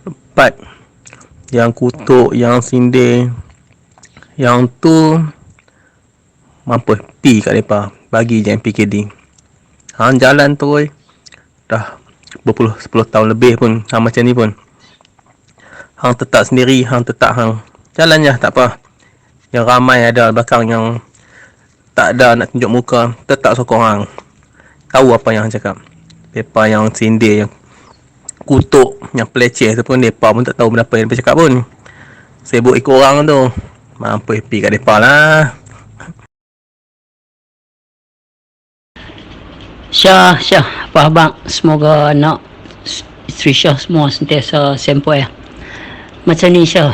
lepat, yang kutuk, yang sindir, yang tu mampu pi kat mereka bagi je MPKD. Hang jalan terus dah berpuluh 10 tahun lebih pun hang macam ni pun, hang tetap sendiri, hang tetap hang jalan je, tak apa. Yang ramai ada belakang yang tak ada nak tunjuk muka, tetap sokong hang, tahu apa yang hang cakap. Mereka yang sindir, yang kutuk, yang peleceh tu pun mereka pun tak tahu apa yang mereka cakap pun, sibuk ikut orang tu. Mampu happy kat mereka lah. Syah, apa abang? Semoga anak isteri Syah semua sentiasa sempoi. Macam ni Syah.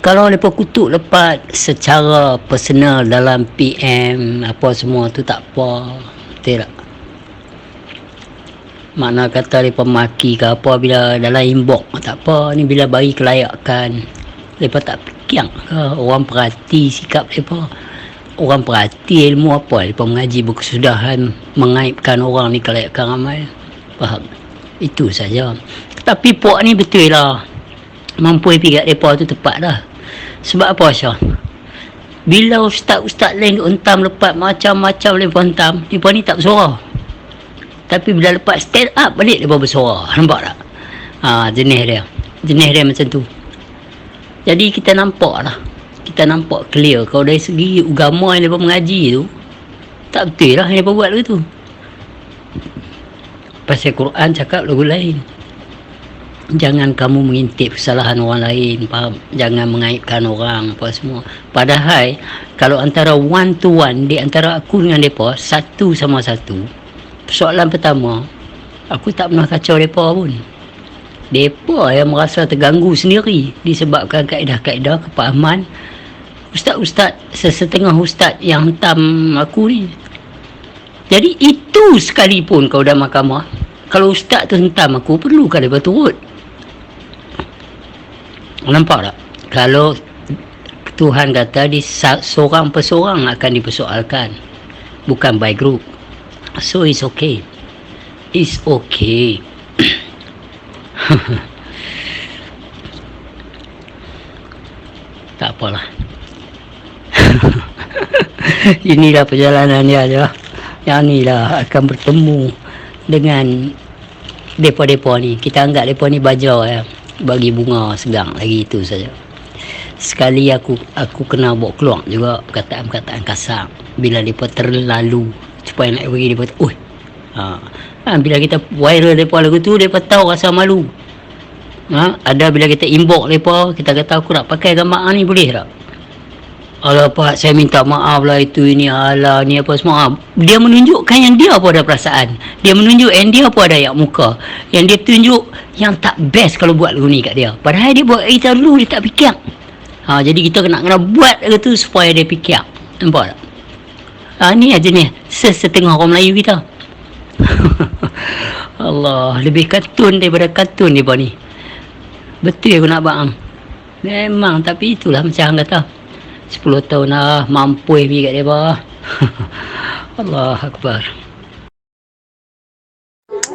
Kalau mereka kutuk lepas secara personal dalam PM apa semua tu tak apa. Betul tak? Makna kata mereka maki ke apa bila dalam inbox tak apa. Ni bila bagi kelayakan, mereka tak fikir ke orang perhati sikap mereka. Orang perhati ilmu apa, mereka mengaji berkesudahan mengaibkan orang ni kelayakan ramai. Faham? Itu saja. Tapi puak ni betul lah, mampu happy kat mereka tu tepat dah. Sebab apa Syah? Bila ustaz-ustaz lain hentam lepas macam-macam mereka hentam, mereka ni tak bersuara. Tapi bila lepas stand up balik mereka bersuara. Nampak tak? Jenis dia macam tu. Jadi kita nampak lah, kita nampak clear kalau dari segi agama yang mereka mengaji tu tak betul lah yang mereka buat tu. Pasal Quran cakap lagu lain, jangan kamu mengintip kesalahan orang lain, faham? Jangan mengaibkan orang apa semua. Padahal kalau antara one to one di antara aku dengan mereka, satu sama satu, persoalan pertama, aku tak pernah kacau mereka pun. Mereka yang merasa terganggu sendiri disebabkan kaedah-kaedah kepahaman ustaz-ustaz, sesetengah ustaz yang hentam aku ni. Jadi itu sekalipun kau dah mahkamah, kalau ustaz tu hentam aku, perlukah mereka turut? Nampak tak? Kalau Tuhan kata di seorang perseorang akan dipersoalkan, bukan by group. So it's okay. It's okay. Tak apalah. Inilah perjalanan dia je. Yang ni lah akan bertemu dengan depa-depa ni. Kita anggap depa ni baja ya. Bagi bunga segang lagi, itu saja. Sekali aku kena bawa keluar juga perkataan-perkataan kasar bila depa terlalu supaya nak bagi depa bila kita viral depa lagu tu, depa tahu rasa malu. Ada bila kita inbox depa, kita kata aku nak pakai gambar ni, boleh tak? Alah Pak, saya minta maaf lah, itu ini alah ni apa semua. Dia menunjukkan yang dia pun ada perasaan, dia menunjuk yang dia pun ada ayak muka, yang dia tunjuk yang tak best kalau buat lagu ni kat dia. Padahal dia buat kita dulu, dia tak fikir. Jadi kita kena buat lagu tu supaya dia fikir. Nampak tak? Ni aja ni setengah orang Melayu kita. Allah, lebih kartun daripada kartun dia ni. Betul aku nak bang. Memang, tapi itulah macam orang kata 10 tahun lah mampu pergi kat dia bah. Allah Akbar.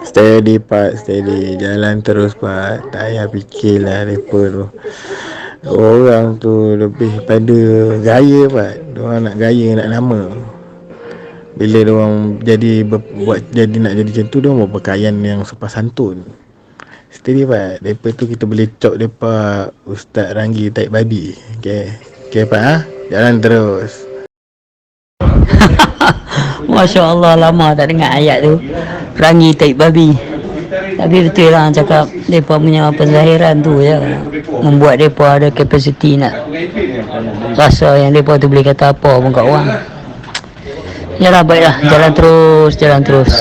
Steady Pak, steady. Jalan terus Pak. Tak payah fikirlah mereka tu. Orang tu lebih pada gaya Pak. Diorang nak gaya, nak nama. Bila diorang jadi nak jadi macam tu, diorang berpakaian yang sopan santun. Steady Pak. Mereka tu kita boleh cok mereka Ustaz Ranggi Taib Babi. Okay Pak, jalan terus. Masya Allah, lama tak dengar ayat tu, Rangi Taib Babi. Tapi betul lah cakap, mereka punya penzahiran tu je membuat mereka ada kapasiti nak rasa yang mereka tu boleh kata apa pun kat orang. Yalah, baiklah, jalan terus.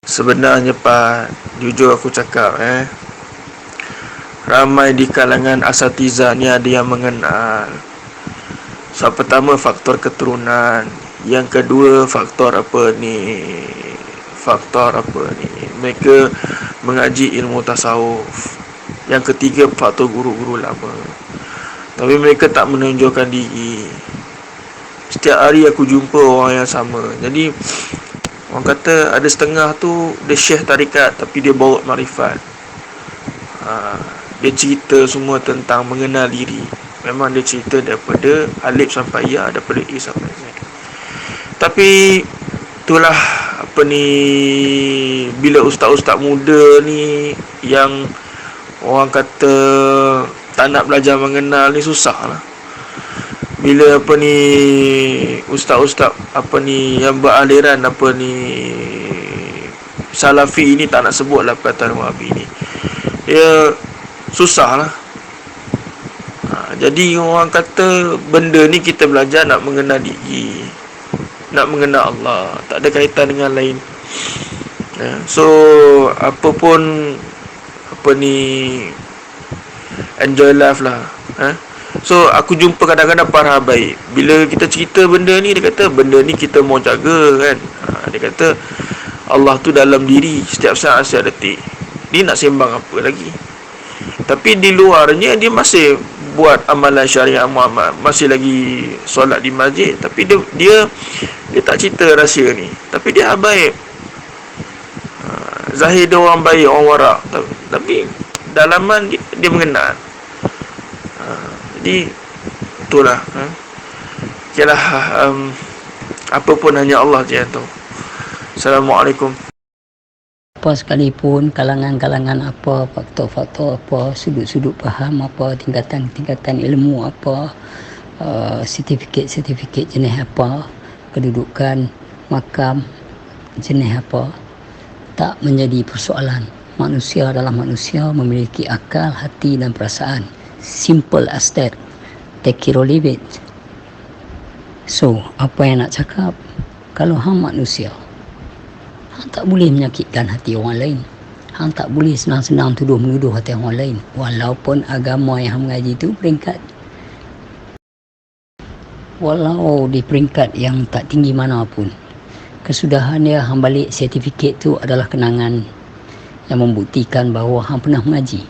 Sebenarnya Pak, jujur aku cakap ramai di kalangan asatiza ni ada yang mengenal. So, pertama faktor keturunan, yang kedua faktor mereka mengaji ilmu tasawuf, yang ketiga faktor guru-guru lama. Tapi mereka tak menunjukkan diri. Setiap hari aku jumpa orang yang sama. Jadi Orang kata ada setengah tu dia syekh tarikat tapi dia bawa marifat. Dia cerita semua tentang mengenal diri. Memang dia cerita daripada alif sampai ya, daripada A sampai Z. Tapi itulah apa ni, bila ustaz-ustaz muda ni yang orang kata tak nak belajar mengenal ni, susah lah. Bila apa ni ustaz-ustaz apa ni yang beraliran apa ni Salafi ni, tak nak sebut lah perkataan Wahabi ni, dia susah lah. Jadi orang kata benda ni kita belajar nak mengenal diri, nak mengenal Allah, tak ada kaitan dengan lain. So apa pun apa ni, enjoy life lah. So aku jumpa kadang-kadang para habaib, bila kita cerita benda ni, dia kata benda ni kita mau jaga kan. Dia kata Allah tu dalam diri setiap saat, setiap detik. Dia nak sembang apa lagi? Tapi di luarnya dia masih buat amalan syariah Muhammad, masih lagi solat di masjid. Tapi dia tak cerita rahsia ni. Tapi dia habaib, zahir dia orang baik, orang warak, tapi dalaman dia mengenal. Jadi itulah. Okeylah, apa pun hanya Allah je yang tahu. Assalamualaikum. Apa sekalipun kalangan-kalangan apa, faktor-faktor apa, sudut-sudut faham apa, tingkatan-tingkatan ilmu apa, sertifikat jenis apa, kedudukan makam jenis apa, tak menjadi persoalan. Manusia adalah manusia, memiliki akal, hati dan perasaan. Simple as that. Take it or leave it. So, apa yang nak cakap? Kalau hang manusia, hang tak boleh menyakitkan hati orang lain. Hang tak boleh senang-senang tuduh-menuduh hati orang lain. Walaupun agama yang hang mengaji itu peringkat, walau di peringkat yang tak tinggi mana pun, kesudahan dia hang balik sertifikat tu adalah kenangan yang membuktikan bahawa hang pernah mengaji.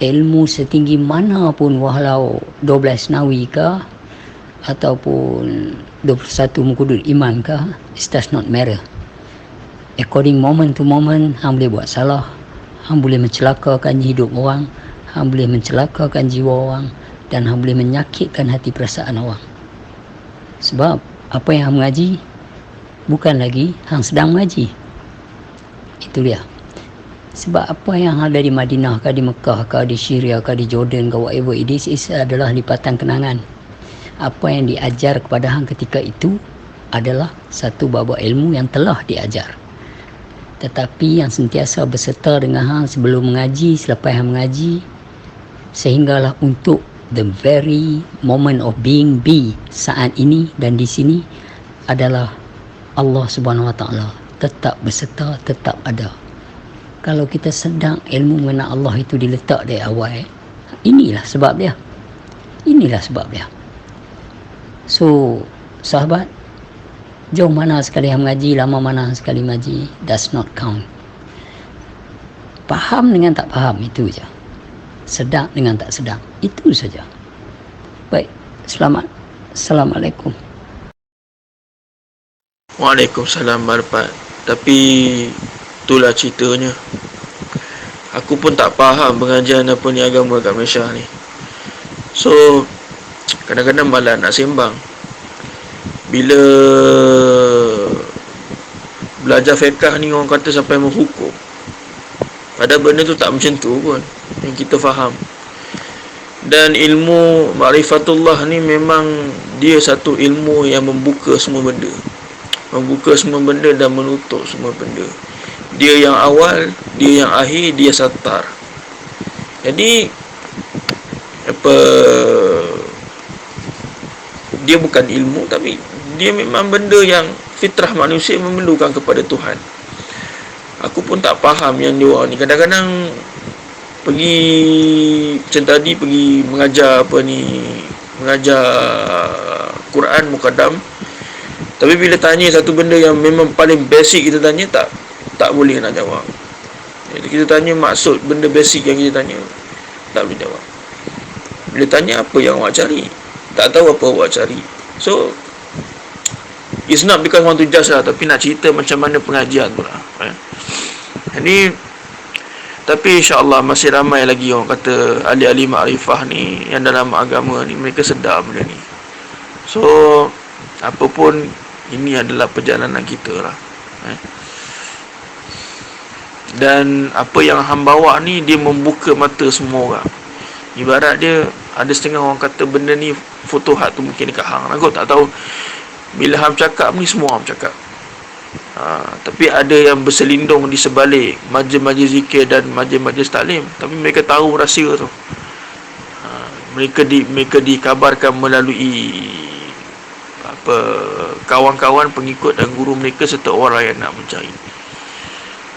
Ilmu setinggi mana pun, walau 12 nawi kah ataupun 21 mukudul iman kah, it does not matter. According moment to moment, hang boleh buat salah, hang boleh mencelakakan hidup orang, hang boleh mencelakakan jiwa orang, dan hang boleh menyakitkan hati perasaan orang. Sebab apa yang hang mengaji bukan lagi hang sedang mengaji. Itu dia. Sebab apa yang ada di Madinah kah, di Mekah kah, di Syria kah, di Jordan kah, whatever it is adalah lipatan kenangan. Apa yang diajar kepada hang ketika itu adalah satu babak ilmu yang telah diajar. Tetapi yang sentiasa berserta dengan hang sebelum mengaji, selepas hang mengaji, sehinggalah untuk the very moment of being, saat ini dan di sini, adalah Allah Subhanahu Wa Taala tetap berserta, tetap ada. Kalau kita sedang ilmu mengenal Allah itu diletak dari awal, inilah sebab dia. Inilah sebab dia. So, sahabat, jauh mana sekali yang mengaji, lama mana sekali mengaji, does not count. Faham dengan tak faham, itu saja. Sedang dengan tak sedang, itu saja. Baik, selamat. Assalamualaikum. Waalaikumsalam warahmatullahi. Tapi itulah ceritanya. Aku pun tak faham pengajian apa ni agama kat Malaysia ni. So kadang-kadang malas nak sembang. Bila belajar fiqh ni orang kata sampai menghukum, padahal benda tu tak macam tu pun yang kita faham. Dan ilmu ma'rifatullah ni memang dia satu ilmu yang membuka semua benda, membuka semua benda dan menutup semua benda. Dia yang awal, dia yang akhir, dia satar. Jadi apa, dia bukan ilmu, tapi dia memang benda yang fitrah manusia memerlukan kepada Tuhan. Aku pun tak faham yang dia orang ni. Kadang-kadang pergi macam tadi, pergi mengajar apa ni, mengajar Quran mukaddam, tapi bila tanya satu benda yang memang paling basic kita tanya, tak boleh nak jawab. Jadi kita tanya maksud benda basic yang kita tanya, tak boleh jawab. Bila tanya apa yang awak cari, tak tahu apa awak cari. So It's not because want to judge lah, tapi nak cerita macam mana pengajian tu lah. Jadi tapi insyaAllah masih ramai lagi orang kata ahli-ahli makrifah ni yang dalam agama ni, mereka sedar benda ni. So apapun, ini adalah perjalanan kita lah. Dan apa yang hang bawa ni, dia membuka mata semua orang. Ibarat dia, ada setengah orang kata benda ni futuhat tu mungkin dekat hang. Aku tak tahu, bila hang cakap ni semua hang cakap. Tapi ada yang berselindung di sebalik majlis-majlis zikir dan majlis-majlis taklim, tapi mereka tahu rahsia tu. Mereka dikabarkan melalui kawan-kawan, pengikut dan guru mereka serta orang yang nak mencari.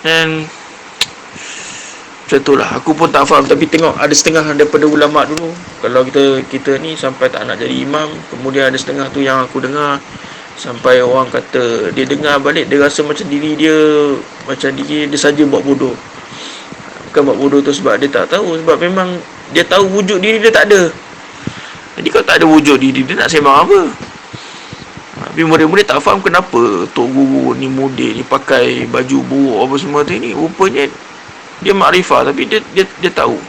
Dan macam itulah, aku pun tak faham. Tapi tengok, ada setengah daripada ulama' dulu, kalau kita ni sampai tak nak jadi imam. Kemudian ada setengah tu yang aku dengar, sampai orang kata dia dengar balik, dia rasa macam diri dia saja buat bodoh. Bukan buat bodoh tu sebab dia tak tahu, sebab memang dia tahu wujud diri dia tak ada. Jadi kalau tak ada wujud diri dia, nak sembang apa? Tapi murid-murid tak faham kenapa tok guru ni, mudir ni pakai baju buruk apa semua tu ni. Rupanya dia makrifah, tapi dia tahu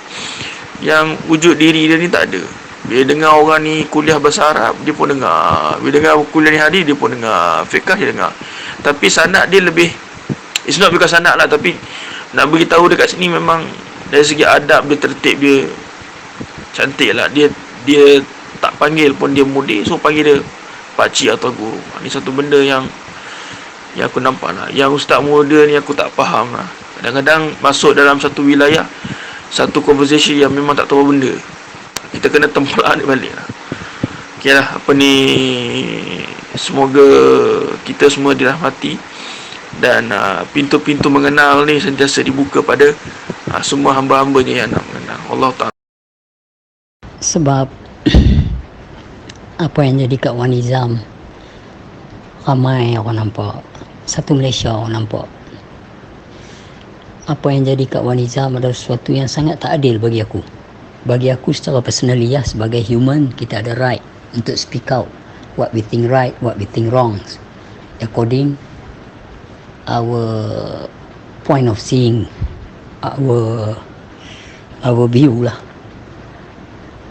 yang wujud diri dia ni tak ada. Bila dengar orang ni kuliah bahasa Arab, dia pun dengar. Bila dengar kuliah ni hadis, dia pun dengar. Fiqh dia dengar. Tapi sanad dia lebih, it's not because sanad lah, tapi nak beritahu dekat sini memang dari segi adab dia, tertib dia cantik lah. Dia tak panggil pun dia mudir, so panggil dia pakcik atau guru. Ini satu benda yang aku nampak lah. Yang ustaz muda ni aku tak faham lah. Kadang-kadang masuk dalam satu wilayah, satu conversation yang memang tak tahu benda, kita kena tempelak dia balik lah. Okay lah, semoga kita semua dirahmati, dan pintu-pintu mengenal ni sentiasa dibuka pada semua hamba-hambanya yang nak mengenal Allah Ta'ala. Sebab apa yang jadi kat Wan Nizam, ramai orang nampak, satu Malaysia orang nampak. Apa yang jadi kat Wan Nizam adalah sesuatu yang sangat tak adil bagi aku. Bagi aku secara personally, sebagai human, kita ada right untuk speak out what we think right, what we think wrong, according our point of seeing, our view lah.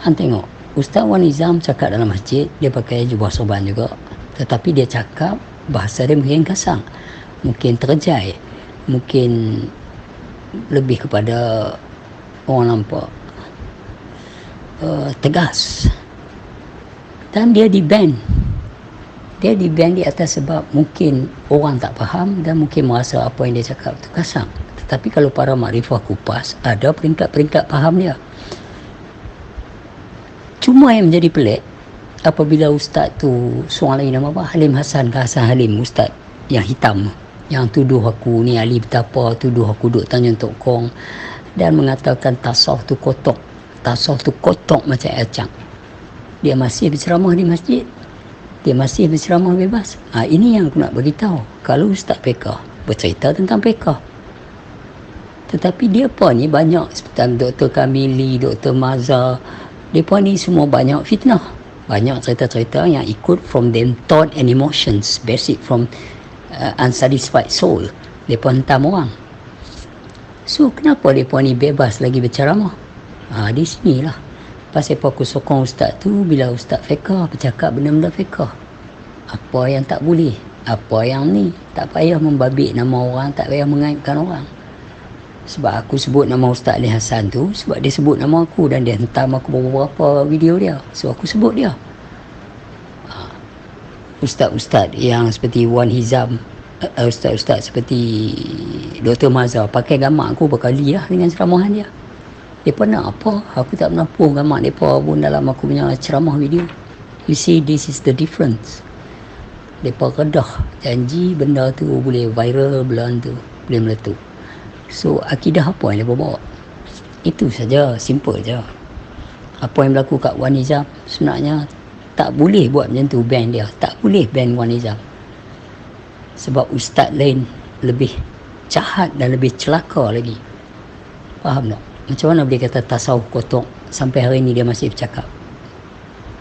Han tengok Ustaz Wan Nizam cakap dalam masjid, dia pakai jubah sorban juga, tetapi dia cakap bahasa dia mungkin kasar, mungkin terjai, mungkin lebih kepada orang nampak tegas. Dan dia di-ban di atas sebab mungkin orang tak faham dan mungkin merasa apa yang dia cakap tu kasar. Tetapi kalau para makrifah kupas, ada peringkat-peringkat faham dia. Cuma yang menjadi pelik, apabila ustaz tu, seorang lain nama apa, Halim Hassan ke Hassan Halim, ustaz yang hitam, yang tuduh aku ni ahli betapa, tuduh aku duk Tanjung Tok Kong, dan mengatakan tasawuf tu kotok macam air cang. Dia masih berceramah di masjid, dia masih berceramah bebas. Ini yang aku nak beritahu. Kalau Ustaz Pekah bercerita tentang Pekah, tetapi dia pun ni banyak, seperti Dr. Kamili, Dr. Maza, dia pun ni semua banyak fitnah, banyak cerita-cerita yang ikut from them thought and emotions, basic from unsatisfied soul. Dia pun hentam orang. So kenapa dia pun ni bebas lagi berceramah? Di sinilah pasal aku sokong ustaz tu, bila ustaz fiqh bercakap benda-benda fiqh, apa yang tak boleh, apa yang ni, tak payah membabit nama orang, tak payah mengaibkan orang. Sebab aku sebut nama Ustaz Ali Hassan tu sebab dia sebut nama aku dan dia hentam aku beberapa video dia, so aku sebut dia. Ustaz-ustaz yang seperti Wan Hizam, ustaz-ustaz seperti Dr. Mazhar pakai gambar aku berkali lah dengan ceramahan dia. Dia pernah apa? Aku tak pernah post gambar mereka pun dalam aku punya ceramah video. You see, this is the difference. Mereka redah janji benda tu boleh viral, bulan tu boleh meletup. So akidah apa yang mereka bawa? Itu saja, simple je. Apa yang berlaku kat Wan Nizam sebenarnya tak boleh buat macam tu, ban dia. Tak boleh ban Wan Nizam. Sebab ustaz lain lebih jahat dan lebih celaka lagi. Faham tak? Macam mana boleh kata tasawuf kotor sampai hari ni dia masih bercakap?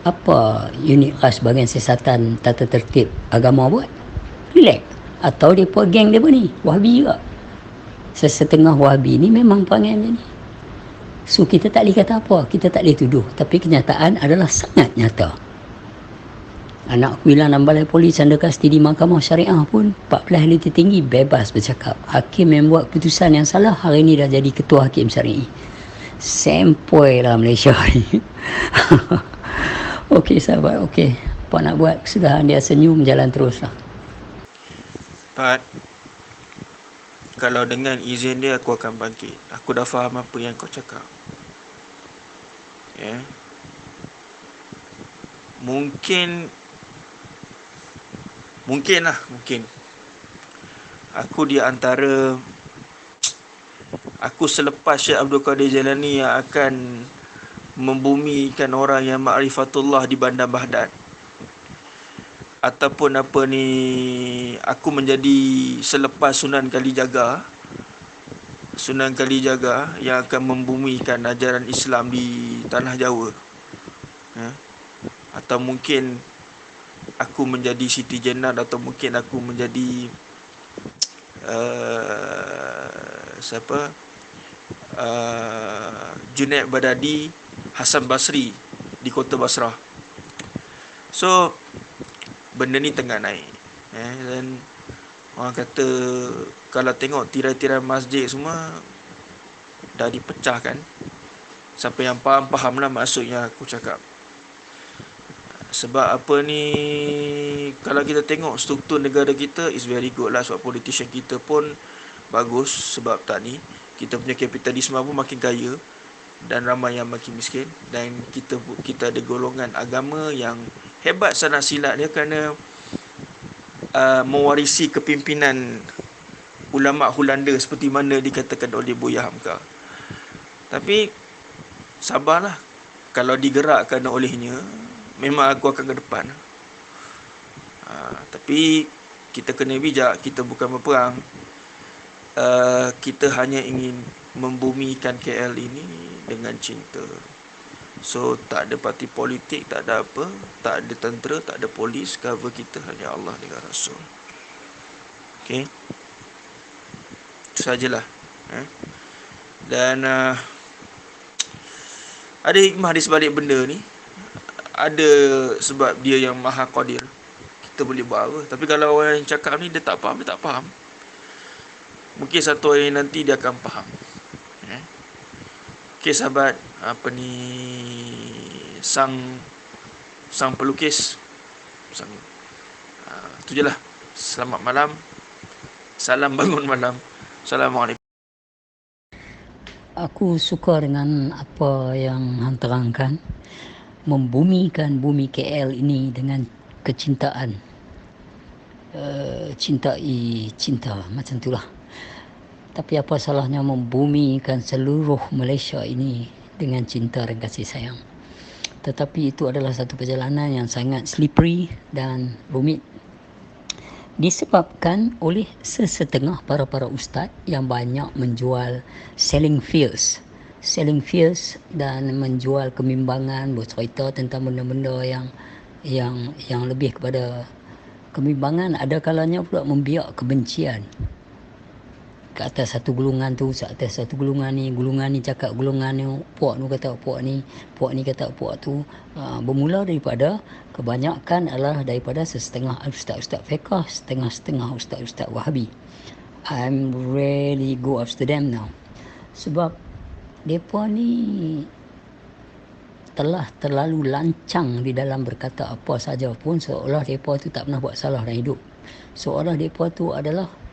Apa unit khas bahagian siasatan tata tertib agama buat? relax. Atau mereka geng mereka ni Wahabi juga. Sesetengah Wahabi ni memang perangai macam ni. So kita tak boleh kata apa, kita tak boleh tuduh. Tapi kenyataan adalah sangat nyata. Anak aku hilang dalam balai polis under kustodi mahkamah syariah pun 14 ahli tertinggi bebas bercakap. Hakim yang buat keputusan yang salah hari ni dah jadi ketua hakim syari'i. Sempoi lah Malaysia ni. Okey sahabat, okey. Apa nak buat, kesudahan dia senyum, jalan terus lah. Pat, kalau dengan izin dia aku akan bangkit. Aku dah faham apa yang kau cakap. Ya. Mungkin aku di antara aku selepas Syekh Abdul Qadir Jailani yang akan membumikan orang yang ma'rifatullah di Bandar Baghdad, ataupun aku menjadi selepas Sunan Kalijaga yang akan membumikan ajaran Islam di tanah Jawa, ya. Atau mungkin aku menjadi Siti Jenar, atau mungkin aku menjadi Junaid Badadi, Hasan Basri di kota Basrah. So benda ni tengah naik, dan orang kata kalau tengok tirai-tirai masjid semua dah dipecahkan. Siapa yang faham lah maksudnya aku cakap. Sebab apa ni, kalau kita tengok struktur negara kita is very good lah. Sebab politician kita pun bagus. Sebab tak ni, kita punya kapitalisme pun makin kaya dan ramai yang makin miskin. Dan kita ada golongan agama yang hebat sana silat dia kerana mewarisi kepimpinan ulama Hulanda seperti mana dikatakan oleh Buya Hamka. Tapi sabarlah, kalau digerakkan olehnya memang aku akan ke depan. Tapi kita kena bijak. Kita bukan berperang. Kita hanya ingin membumikan KL ini dengan cinta. So tak ada parti politik, tak ada apa, tak ada tentera, tak ada polis. Cover kita hanya Allah dengan Rasul. Okay, itu sajalah. Dan ada hikmah di sebalik benda ni. Ada sebab dia yang maha qadir, kita boleh buat apa. Tapi kalau orang yang cakap ni dia tak faham. Mungkin satu hari nanti dia akan faham. Okey sahabat, sang pelukis, tu je lah. Selamat malam. Salam bangun malam. Assalamualaikum. Aku suka dengan apa yang hang terangkan, membumikan bumi KL ini dengan kecintaan, cinta macam itulah. Tapi apa salahnya membumikan seluruh Malaysia ini dengan cinta dan kasih sayang. Tetapi itu adalah satu perjalanan yang sangat slippery dan rumit, disebabkan oleh sesetengah para ustaz yang banyak menjual selling fears dan menjual kebimbangan, bercerita tentang benda-benda yang lebih kepada kebimbangan. Ada kalanya pula membiak kebencian ke atas satu golongan tu, ke atas satu golongan ni cakap golongan ni, puak ni kata puak ni kata puak tu. Bermula daripada, kebanyakan adalah daripada setengah ustaz-ustaz fiqh, setengah ustaz-ustaz Wahabi. I'm really go after them now. Sebab mereka ni telah terlalu lancang di dalam berkata apa saja pun, seolah mereka tu tak pernah buat salah dalam hidup. Seolah mereka tu adalah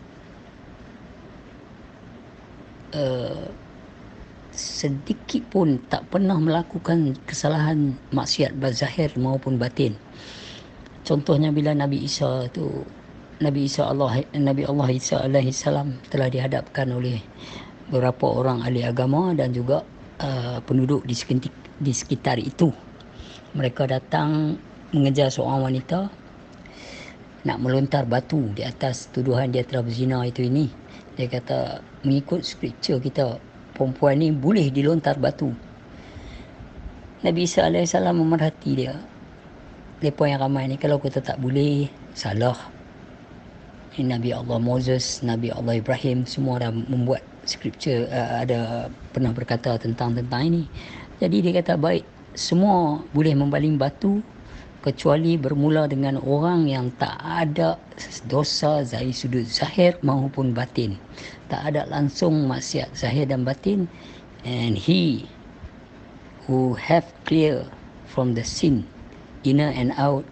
sedikit pun tak pernah melakukan kesalahan maksiat zahir maupun batin. Contohnya bila Nabi Allah Isa alaihi salam telah dihadapkan oleh beberapa orang ahli agama dan juga penduduk di sekitar itu. Mereka datang mengejar seorang wanita, nak melontar batu di atas tuduhan dia telah berzina ini. Dia kata, mengikut skriptur kita, perempuan ni boleh dilontar batu. Nabi Isa AS memerhati dia. Mereka yang ramai ni, kalau kata tak boleh, salah. Nabi Allah Moses, Nabi Allah Ibrahim, semua dah membuat scripture, ada pernah berkata tentang ini. Jadi dia kata baik, semua boleh membaling batu kecuali bermula dengan orang yang tak ada dosa dari sudut zahir maupun batin. Tak ada langsung maksiat zahir dan batin, and he who have clear from the sin inner and out,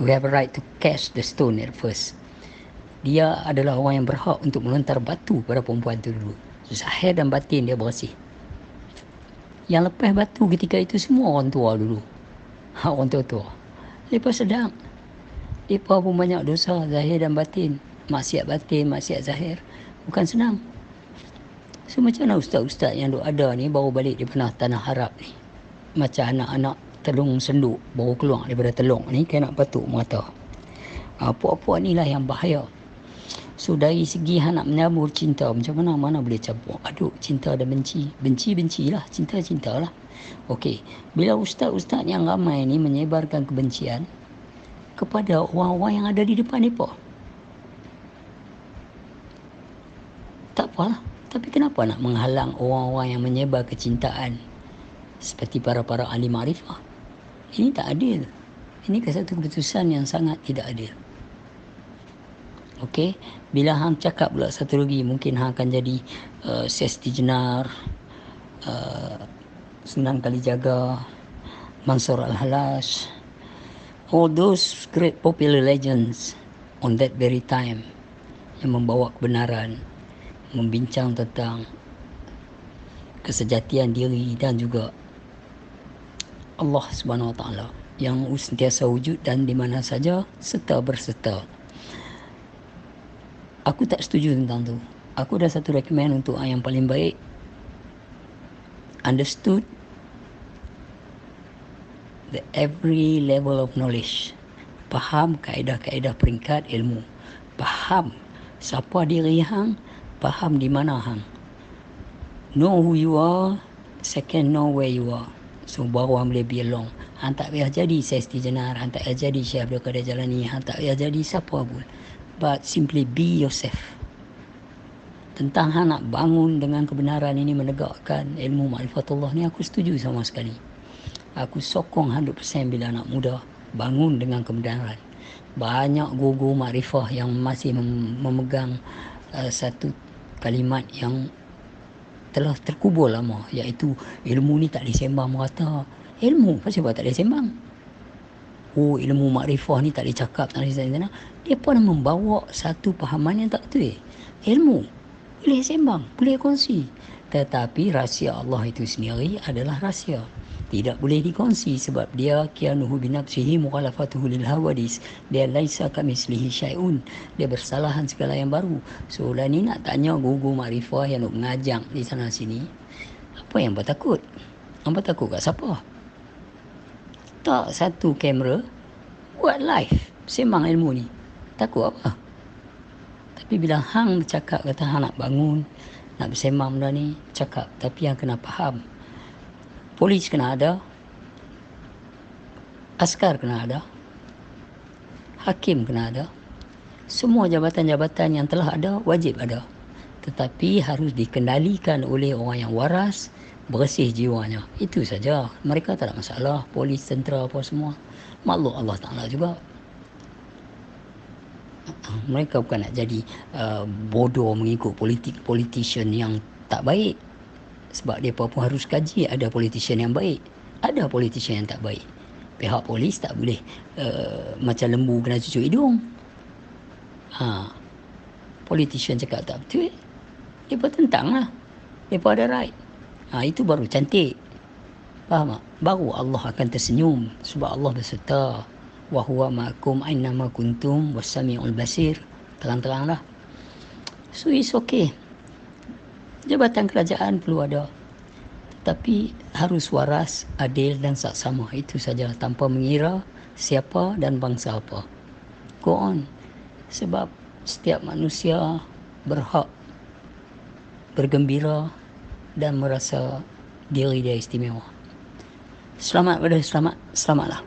who have a right to cast the stone at first. Dia adalah orang yang berhak untuk melontar batu pada perempuan itu dulu. Zahir dan batin dia bersih. Yang lepas batu ketika itu semua orang tua dulu. Orang tua-tua. Lepas sedang. Mereka pun banyak dosa zahir dan batin. Maksiat batin, maksiat zahir. Bukan senang. So macam mana ustaz-ustaz yang ada ni baru balik daripada tanah Arab ni. Macam anak-anak telung senduk baru keluar daripada telung ni kena patuk mata. Puak-puak ni lah yang bahaya. So dari segi nak menyambur cinta, macam mana boleh campur aduk cinta dan benci. Benci-bencilah, cinta-cintalah. Okey, bila ustaz-ustaz yang ramai ni menyebarkan kebencian kepada orang-orang yang ada di depan mereka, tak apalah. Tapi kenapa nak menghalang orang-orang yang menyebar kecintaan seperti para ahli makrifah? Ini tak adil. Ini satu keputusan yang sangat tidak adil. Okey, bila hang cakap pula satu lagi, mungkin hang akan jadi Sesti Jenar, Sunan Kalijaga, Mansur Al-Halash, all those great popular legends on that very time yang membawa kebenaran, membincang tentang kesejatian diri dan juga Allah Subhanahu Wa Taala yang sentiasa wujud dan di mana saja serta berserta. Aku tak setuju tentang tu. Aku dah satu recommend untuk yang paling baik. Understood the every level of knowledge. Faham kaedah-kaedah peringkat ilmu. Faham siapa diri hang, faham di mana hang. Know who you are, second know where you are. So baru hang boleh be along. Hang tak payah jadi Sesti Jenar, hang tak payah jadi Syekh Abdul Qadir Jalani, hang tak payah jadi siapa pun. But simply be yourself. Tentang hang nak bangun dengan kebenaran ini, menegakkan ilmu ma'rifatullah ni, aku setuju sama sekali. Aku sokong 100% bila anak muda bangun dengan kebenaran. Banyak guru makrifah yang masih memegang satu kalimat yang telah terkubur lama, iaitu ilmu ni tak disembang merata. Ilmu pasal apa tak disembang? Oh, ilmu makrifah ni tak dicakap, tak disembang. Dia pun membawa satu pahaman yang tak betul. Ilmu boleh sembang, boleh kongsi, tetapi rahsia Allah itu sendiri adalah rahsia, tidak boleh dikongsi sebab dia kianuhu binafsihi mukhalafatuhu lil hawadis. Dia laisa kamislihi syai'un. Dia bersalahan segala yang baru. So lah ni nak tanya guru makrifah yang nak mengajak di sana sini, apa yang bertakut? Hang bertakut kat siapa? Tak satu kamera buat live sembang ilmu ni. Takut apa? Tapi bila hang bercakap, kata hang nak bangun, nak bersembang benda ni, cakap. Tapi hang kena faham. Polis kena ada, askar kena ada, hakim kena ada. Semua jabatan-jabatan yang telah ada wajib ada. Tetapi harus dikendalikan oleh orang yang waras, bersih jiwanya. Itu saja. Mereka tak ada masalah. Polis, tentera apa semua. Makhluk Allah Ta'ala juga. Mereka bukan nak jadi bodoh mengikut politician yang tak baik. Sebab mereka pun harus kaji, ada politician yang baik, ada politician yang tak baik. Pihak polis tak boleh macam lembu kena cucuk hidung. Politician cakap tak betul, mereka tentang lah. Mereka ada right. Itu baru cantik. Faham tak? Baru Allah akan tersenyum sebab Allah berserta. Wa huwa ma'akum aynama kuntum was-sami'ul basir. Terang-terang lah. So it's okay. Jabatan kerajaan perlu ada, tetapi harus waras, adil dan saksama. Itu saja, tanpa mengira siapa dan bangsa apa. Go on. Sebab setiap manusia berhak bergembira dan merasa diri dia istimewa. Selamatlah.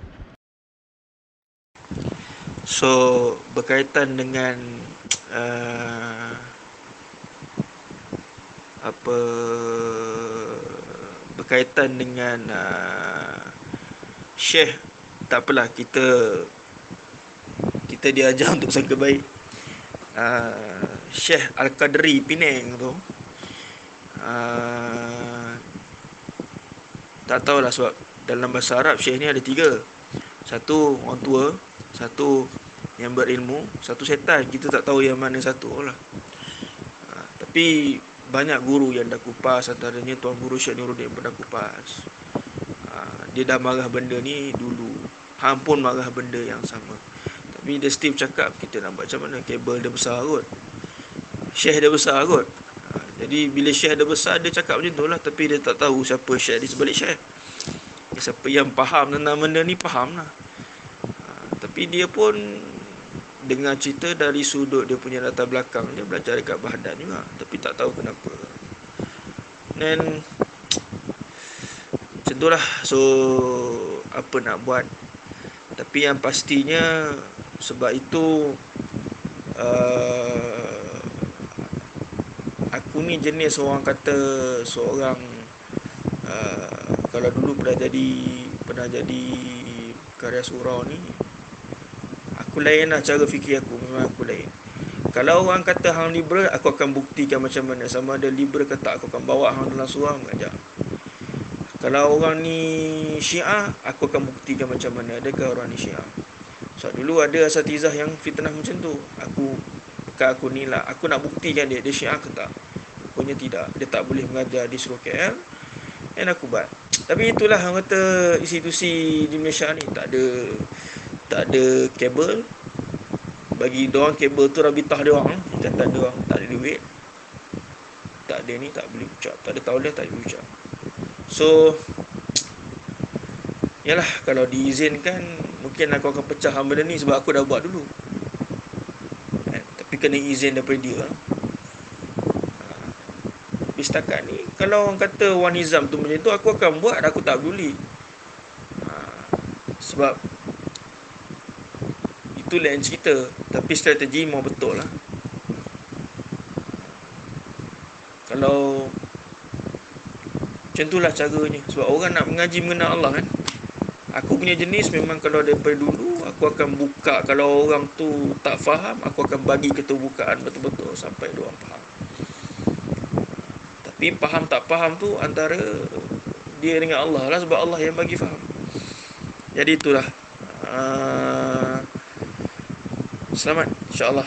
So berkaitan dengan apa berkaitan dengan Syekh, tak apalah, kita diajar untuk sangka baik. Syekh Al-Qadri Penang tu, tak tahulah, sebab dalam bahasa Arab Syekh ni ada 3. Satu orang tua, satu yang berilmu, satu setan. Kita tak tahu yang mana satu lah. Tapi banyak guru yang dah kupas, antaranya Tuan Guru Syekh Nuruddin pun dah kupas. Dia dah marah benda ni dulu, hang pun marah benda yang sama. Tapi dia still cakap, kita nak buat macam mana, kabel dia besar kot, Syekh dia besar kot. Jadi bila Syekh dia besar, dia cakap macam tu lah. Tapi dia tak tahu siapa Syekh di sebalik Syekh. Siapa yang faham tentang benda ni, faham lah. Tapi dia pun dengar cerita dari sudut dia punya latar belakang. Dia belajar dekat Baghdad juga, tapi tak tahu kenapa. Dan macam tu lah. So apa nak buat. Tapi yang pastinya, sebab itu aku ni jenis orang kata seorang kalau dulu pernah jadi karya surau ni, aku lain lah cara fikir aku. Memang aku lain. Kalau orang kata hang liberal, aku akan buktikan macam mana. Sama ada liberal ke tak, aku akan bawa hang dalam surau mengajar. Kalau orang ni Syiah, aku akan buktikan macam mana adakah orang ni Syiah. So dulu ada asatizah yang fitnah macam tu. Aku ni lah, aku nak buktikan dia Syiah ke tak. Rupanya tidak, dia tak boleh mengajar di seluruh KL. Dan aku buat. Tapi itulah orang kata institusi di Malaysia ni tak ada kabel. Bagi diorang kabel tu rabitah diorang. Tak ada orang, tak ada duit, tak ada ni, tak boleh ucap, tak ada tauliah, tak boleh ucap. So yalah, kalau diizinkan, mungkin aku akan pecah benda ni, sebab aku dah buat dulu. Tapi kena izin daripada dia. Tapi setakat ni, kalau orang kata Wan Nizam tu macam tu, aku akan buat, aku tak peduli. Sebab itu lain cerita. Tapi strategi mau betul lah. Kalau macam itulah caranya. Sebab orang nak mengaji mengenal Allah kan. Aku punya jenis memang kalau daripada dulu, aku akan buka. Kalau orang tu tak faham, aku akan bagi keterbukaan betul-betul sampai diorang faham. Tapi faham tak faham tu antara dia dengan Allah lah, sebab Allah yang bagi faham. Jadi itulah. Selamat, insyaAllah.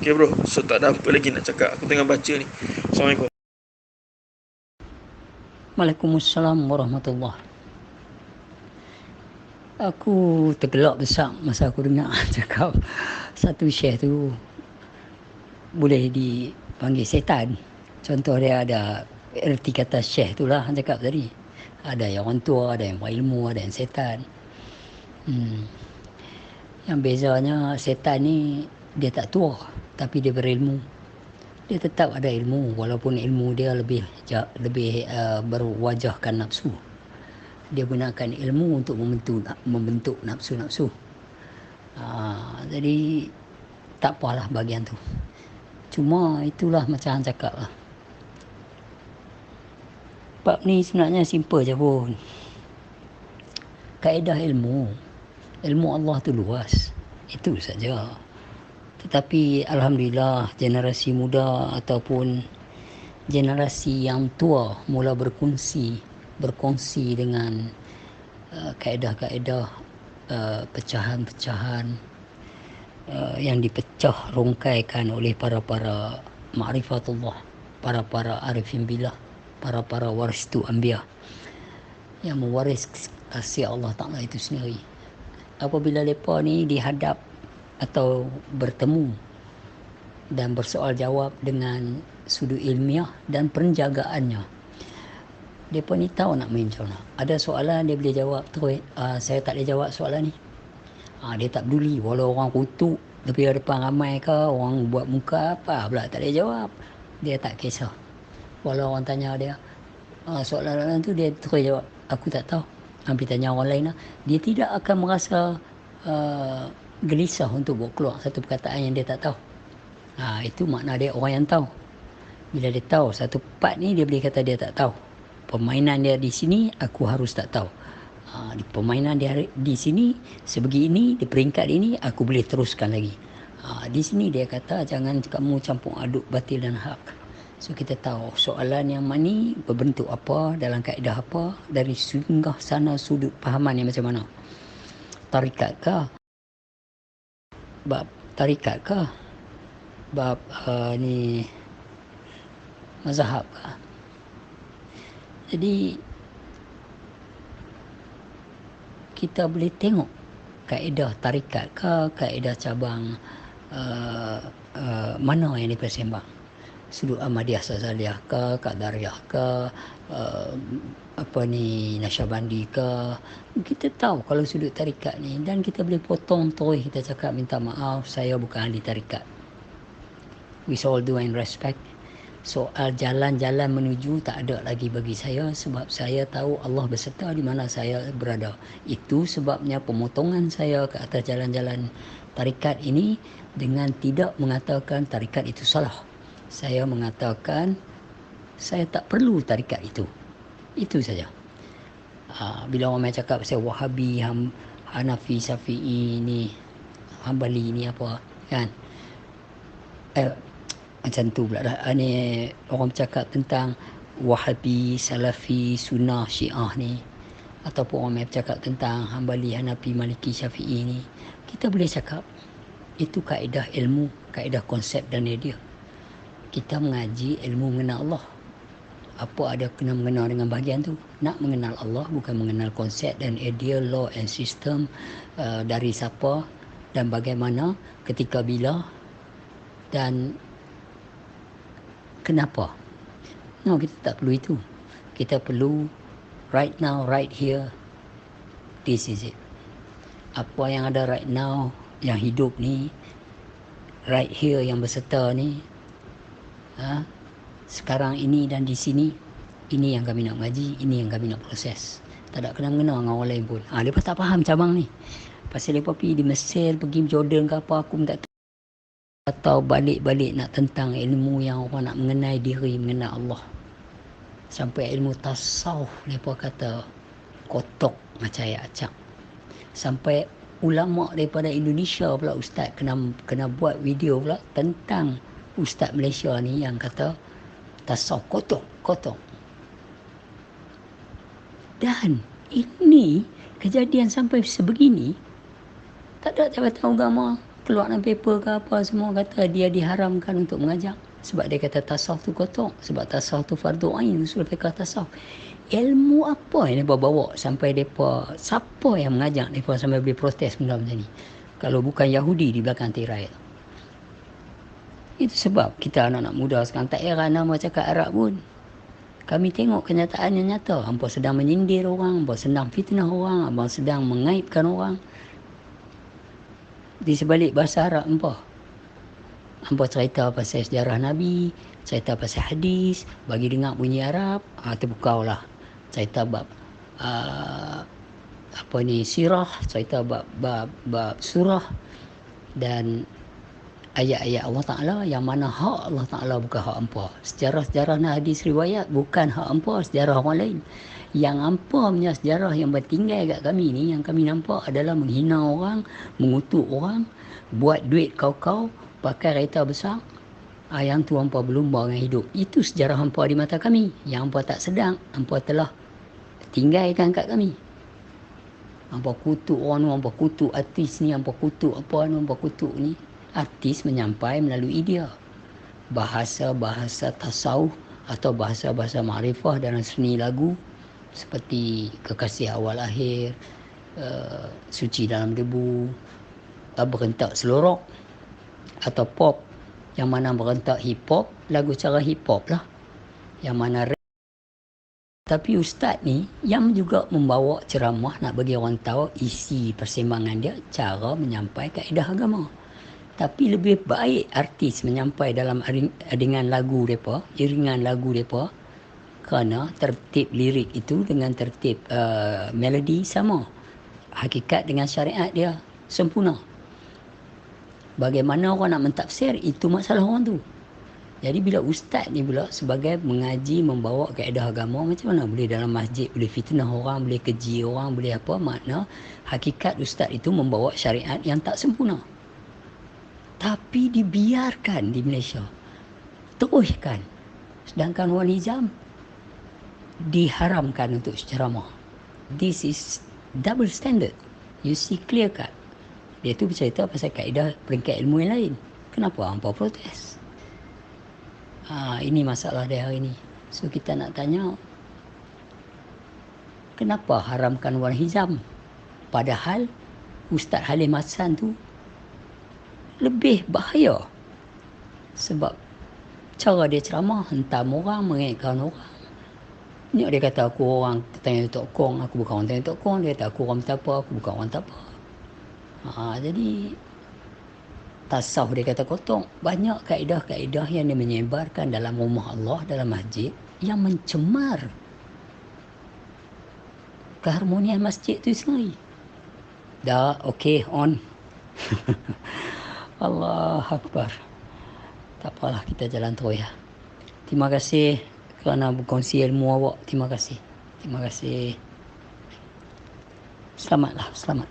Okay bro, so tak ada apa lagi nak cakap. Aku tengah baca ni. Assalamualaikum. Waalaikumsalam warahmatullahi. Aku tergelak besar masa aku dengar cakap satu syekh tu boleh dipanggil setan. Contoh dia ada erti kata syekh tu lah, cakap tadi. Ada yang orang tua, ada yang berilmu, ada yang setan. Yang bezanya setan ni dia tak tua, tapi dia berilmu. Dia tetap ada ilmu, walaupun ilmu dia lebih berwajahkan nafsu. Dia gunakan ilmu untuk membentuk nafsu-nafsu. Jadi tak apalah bahagian tu. Cuma itulah macam hang cakap lah. Bab ni sebenarnya simple je pun. Kaedah ilmu Allah tu luas. Itu saja. Tetapi alhamdulillah generasi muda ataupun generasi yang tua mula berkongsi dengan kaedah-kaedah pecahan-pecahan yang dipecah rongkaikan oleh para ma'rifatullah, para arifin billah, para waristu anbiya yang mewaris kasih Allah Ta'ala itu sendiri. Apabila mereka ni dihadap atau bertemu dan bersoal jawab dengan sudut ilmiah dan penjagaannya, mereka ni tahu nak main macam mana. Ada soalan dia boleh jawab terus, saya tak boleh jawab soalan ni. Dia tak peduli walau orang kutuk tapi depan ramai ke, orang buat muka apa pula tak boleh jawab, dia tak kisah. Walau orang tanya dia soalan tu, dia terus jawab aku tak tahu. Hampir tanya orang lain lah, dia tidak akan merasa gelisah untuk buat keluar satu perkataan yang dia tak tahu. Itu makna dia orang yang tahu. Bila dia tahu satu part ni, dia boleh kata dia tak tahu. Permainan dia di sini, aku harus tak tahu. Di permainan dia di sini, sebegini, di peringkat ini, aku boleh teruskan lagi. Di sini dia kata, jangan kamu campur aduk batil dan hak. So kita tahu soalan yang mana berbentuk apa, dalam kaedah apa, dari singgah sana sudut pahaman yang macam mana. Tarikat kah? Bab tarikat kah? Bab ni mazhab kah? Jadi kita boleh tengok kaedah tarikat kah, kaedah cabang mana yang dipersembang. Sudut Ahmadiyah Sazaliyah ke, Qadariyah ke, Nasyabandi ke. Kita tahu kalau sudut tarikat ni, dan kita boleh potong terus, kita cakap minta maaf, saya bukan ahli tarikat. With all due and respect, soal jalan-jalan menuju tak ada lagi bagi saya, sebab saya tahu Allah beserta di mana saya berada. Itu sebabnya pemotongan saya ke atas jalan-jalan tarikat ini dengan tidak mengatakan tarikat itu salah. Saya mengatakan saya tak perlu tarikat itu. Itu saja. Bila orang main cakap pasal Wahabi, Hanafi, Syafi'i ni, Hambali ni apa kan, macam tu pula dah. Ni orang bercakap tentang Wahabi, Salafi, Sunnah, Syiah ni, ataupun orang main bercakap tentang Hambali, Hanafi, Maliki, Syafi'i ni, kita boleh cakap itu kaedah ilmu, kaedah konsep dan idea. Kita mengaji ilmu mengenal Allah. Apa ada kena mengenal dengan bahagian tu? Nak mengenal Allah, bukan mengenal konsep dan idea, law and system, dari siapa dan bagaimana, ketika bila dan kenapa. No, kita tak perlu itu. Kita perlu right now, right here, this is it. Apa yang ada right now, yang hidup ni, right here yang berserta ni, sekarang ini dan di sini, ini yang kami nak mengaji, ini yang kami nak proses. Tak ada kena-mengena dengan orang lain pun. Mereka tak faham cabang ni. Pasal mereka pergi di Mesir, pergi Jordan ke apa, aku tak tahu. Atau balik-balik nak tentang ilmu yang orang nak mengenai diri, mengenai Allah. Sampai ilmu tasawuf, mereka kata kotok macam ayat acak. Sampai ulama daripada Indonesia pula, ustaz kena buat video pula tentang ustaz Malaysia ni yang kata tasawuf kotok. Dan ini kejadian sampai sebegini, tak ada jabatan agama keluar dalam paper ke apa, semua kata dia diharamkan untuk mengajar. Sebab dia kata tasawuf tu kotok, sebab tasawuf tu fardu ain, usul fiqh tasawuf. Ilmu apa yang mereka bawa sampai mereka, siapa yang mengajak mereka sampai boleh protes benda macam ni? Kalau bukan Yahudi di belakang tirai. Itu sebab kita anak-anak muda sekarang tak heran nama cakap Arab pun. Kami tengok kenyataan yang nyata. Hampa sedang menyindir orang, hampa sedang fitnah orang, hampa sedang mengaibkan orang. Di sebalik bahasa Arab hampa cerita pasal sejarah Nabi, cerita pasal hadis, bagi dengar bunyi Arab, terbukaulah. Cerita bab sirah, cerita bab surah dan ayat-ayat Allah Ta'ala yang mana hak Allah Ta'ala bukan hak hampa. Sejarah-sejarah hadis riwayat bukan hak hampa, sejarah orang lain. Yang hampa punya sejarah yang bertinggal kat kami ni, yang kami nampak adalah menghina orang, mengutuk orang, buat duit kau-kau, pakai kereta besar. Yang tu hampa berlumba dengan hidup. Itu sejarah hampa di mata kami. Yang hampa tak sedang, hampa telah tinggalkan kat kami. Hampa kutuk orang ni, hampa kutuk artis ni, hampa kutuk apa ni, hampa kutuk ni. Artis menyampai melalui dia. Bahasa-bahasa tasawuf atau bahasa-bahasa ma'rifah dalam seni lagu seperti Kekasih Awal Akhir, Suci Dalam Debu, berentak selorok atau pop, yang mana berentak hip hop, lagu cara hip hop lah, yang mana rap. Tapi ustaz ni yang juga membawa ceramah, nak bagi orang tahu isi persembahan dia, cara menyampaikan kaedah agama. Tapi lebih baik artis menyampai dalam dengan lagu mereka, iringan lagu mereka, kerana tertib lirik itu dengan tertib melodi sama. Hakikat dengan syariat dia. sempurna. Bagaimana orang nak mentafsir, itu masalah orang tu. Jadi bila ustaz ni pula sebagai mengaji, membawa kaedah agama, macam mana boleh dalam masjid, boleh fitnah orang, boleh keji orang, boleh apa, makna hakikat ustaz itu membawa syariat yang tak sempurna. Tapi dibiarkan di Malaysia. Teruskan. Sedangkan orang Nizam diharamkan untuk ceramah. This is double standard. You see clear cut. Dia tu bercerita pasal kaedah peringkat ilmu yang lain. Kenapa hampa protes? Ini masalah dia hari ni. So kita nak tanya, kenapa haramkan warna hijam? Padahal Ustaz Halim Hassan tu lebih bahaya. Sebab cara dia ceramah, hentam orang, mengaitkan orang. Ni dia kata aku orang tanya Tok Kong, aku bukan orang tanya Tok Kong. Dia kata aku orang tak apa, aku bukan orang tak apa. Jadi tasawuf dia kata kotong. Banyak kaedah-kaedah yang dia menyebarkan dalam rumah Allah, dalam masjid, yang mencemar keharmonian masjid tu sendiri. Dah, okey, on. Allah Akbar. Tak apalah, kita jalan terus ya. Terima kasih kerana berkongsi ilmu awak. Terima kasih. Selamatlah, selamat.